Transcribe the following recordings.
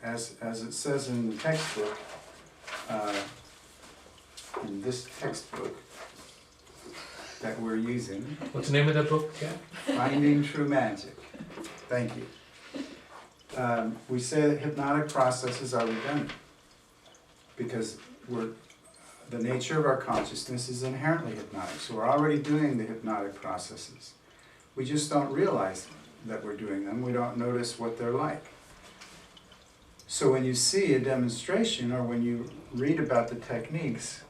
as it says in the textbook, in this textbook that we're using. What's the name of that book, Jack? Finding True Magic. Thank you. We say that hypnotic processes are redundant because the nature of our consciousness is inherently hypnotic. So we're already doing the hypnotic processes. We just don't realize that we're doing them. We don't notice what they're like. So when you see a demonstration or when you read about the techniques,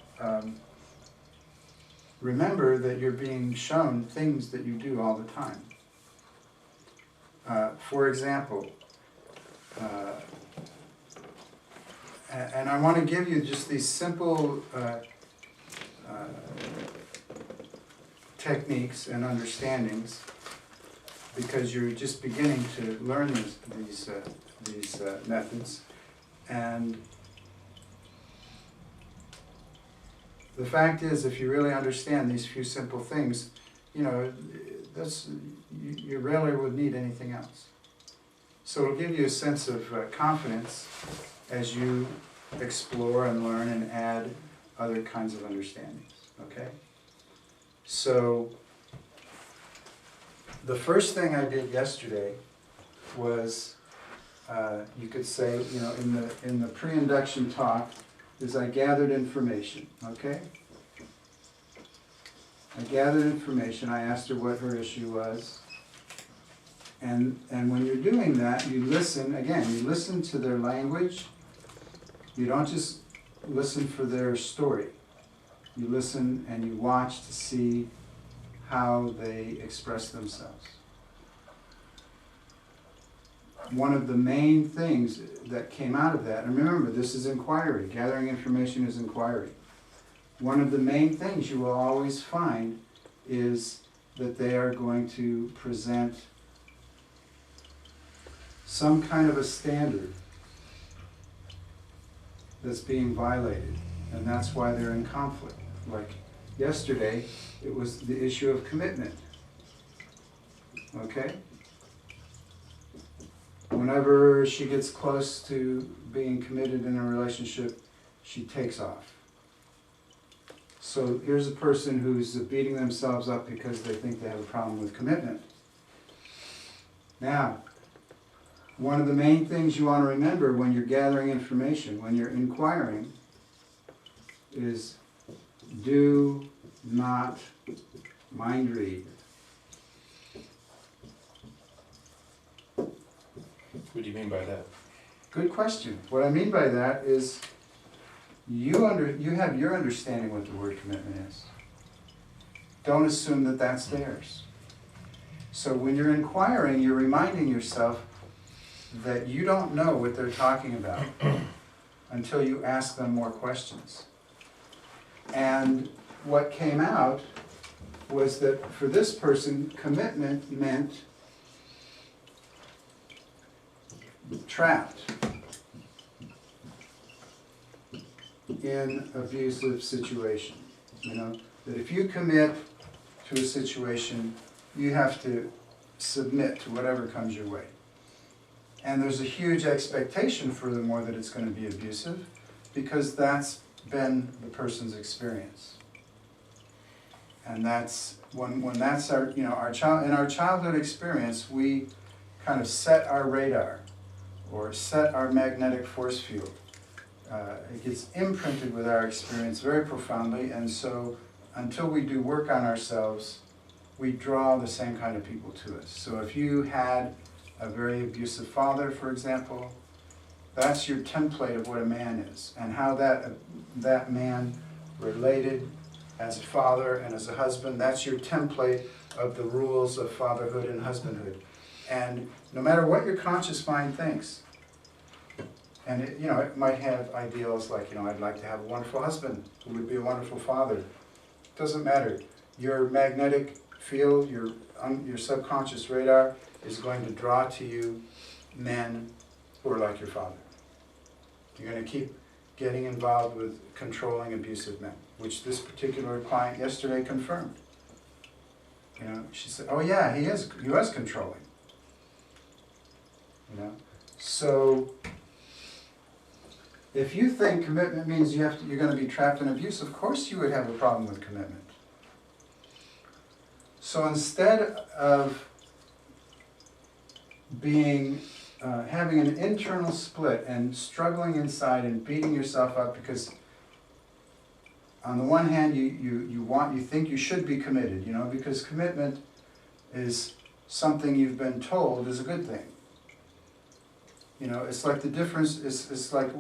remember that you're being shown things that you do all the time. For example, and I want to give you just these simple techniques and understandings because you're just beginning to learn these methods. And the fact is, if you really understand these few simple things, you know, you rarely would need anything else. So it'll give you a sense of confidence as you explore and learn and add other kinds of understandings, okay? So the first thing I did yesterday was, you could say, you know, in the pre-induction talk, is I gathered information, okay? I gathered information. I asked her what her issue was. And when you're doing that, you listen, again, you listen to their language. You don't just listen for their story. You listen and you watch to see how they express themselves. One of the main things that came out of that, and remember, this is inquiry. Gathering information is inquiry. One of the main things you will always find is that they are going to present some kind of a standard that's being violated, and that's why they're in conflict. Like yesterday, it was the issue of commitment. Okay? Whenever she gets close to being committed in a relationship, she takes off. So here's a person who's beating themselves up because they think they have a problem with commitment. Now, one of the main things you want to remember when you're gathering information, when you're inquiring, is do not mind read. What do you mean by that? Good question. What I mean by that is you have your understanding what the word commitment is. Don't assume that that's theirs. So when you're inquiring, you're reminding yourself that you don't know what they're talking about until you ask them more questions. And what came out was that for this person, commitment meant trapped in abusive situation. You know, that if you commit to a situation, you have to submit to whatever comes your way. And there's a huge expectation, furthermore, that it's going to be abusive, because that's been the person's experience. And that's when that's our, you know, in our childhood experience, we kind of set our radar or set our magnetic force field. It gets imprinted with our experience very profoundly, and so until we do work on ourselves, we draw the same kind of people to us. So if you had a very abusive father, for example, that's your template of what a man is, and how that man related as a father and as a husband. That's your template of the rules of fatherhood and husbandhood. And no matter what your conscious mind thinks, and it, you know, it might have ideals like, you know, I'd like to have a wonderful husband who would be a wonderful father. It doesn't matter. Your magnetic field, your subconscious radar is going to draw to you men who are like your father. You're going to keep getting involved with controlling abusive men, which this particular client yesterday confirmed. You know, she said, oh yeah, he was controlling. You know, so If you think commitment means you're going to be trapped in abuse, of course you would have a problem with commitment. So instead of having an internal split and struggling inside and beating yourself up because on the one hand you think you should be committed, because commitment is something you've been told is a good thing. It's like the difference is like,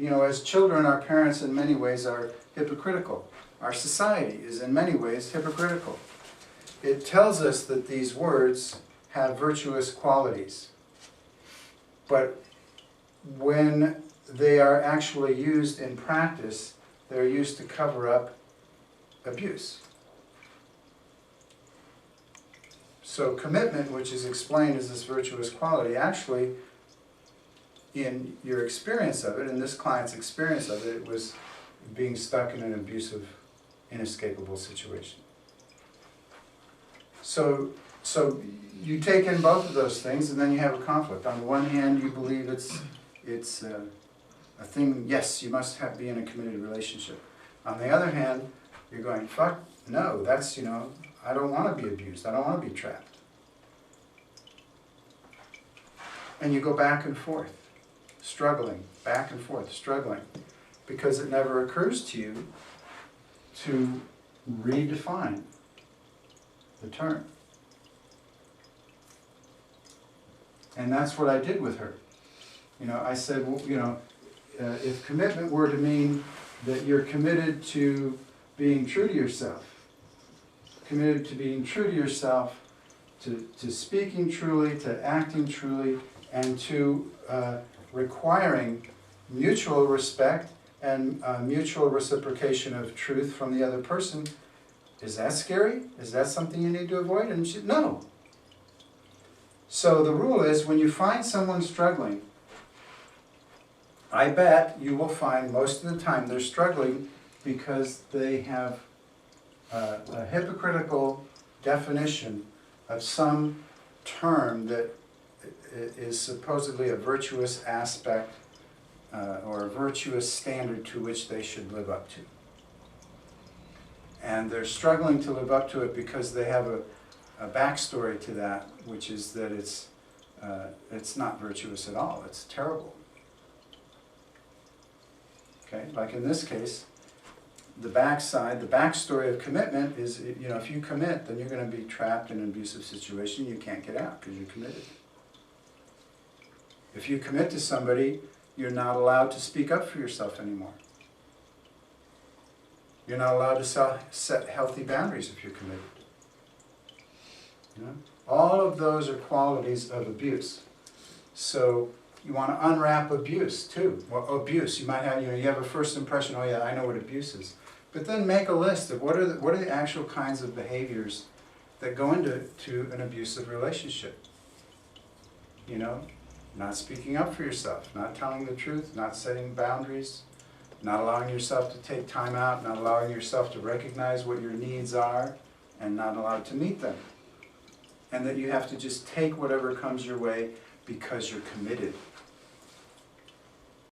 as children, our parents in many ways are hypocritical. Our society is in many ways hypocritical. It tells us that these words have virtuous qualities. But when they are actually used in practice, they're used to cover up abuse. So commitment, which is explained as this virtuous quality, actually, in your experience of it, in this client's experience of it, it was being stuck in an abusive, inescapable situation. So you take in both of those things, and then you have a conflict. On the one hand, you believe it's a thing, yes, you must be in a committed relationship. On the other hand, you're going, fuck, no, that's, I don't want to be abused. I don't want to be trapped. And you go back and forth, struggling, back and forth, struggling, because it never occurs to you to redefine the term. And that's what I did with her. I said, well, if commitment were to mean that you're committed to being true to yourself, committed to being true to yourself, to speaking truly, to acting truly, and to requiring mutual respect and mutual reciprocation of truth from the other person, is that scary? Is that something you need to avoid? And she said, no. So the rule is, when you find someone struggling, I bet you will find most of the time they're struggling because they have a hypocritical definition of some term that is supposedly a virtuous aspect or a virtuous standard to which they should live up to. And they're struggling to live up to it because they have a backstory to that, which is that it's not virtuous at all. It's terrible. Okay, like in this case, the backstory of commitment is, if you commit, then you're going to be trapped in an abusive situation. You can't get out because you're committed. If you commit to somebody, you're not allowed to speak up for yourself anymore. You're not allowed to set healthy boundaries if you're committed. All of those are qualities of abuse. So you want to unwrap abuse too. Well, abuse, you might have, you have a first impression, oh yeah, I know what abuse is. But then make a list of what are the actual kinds of behaviors that go into an abusive relationship. Not speaking up for yourself, not telling the truth, not setting boundaries, not allowing yourself to take time out, not allowing yourself to recognize what your needs are, and not allowed to meet them. And that you have to just take whatever comes your way because you're committed.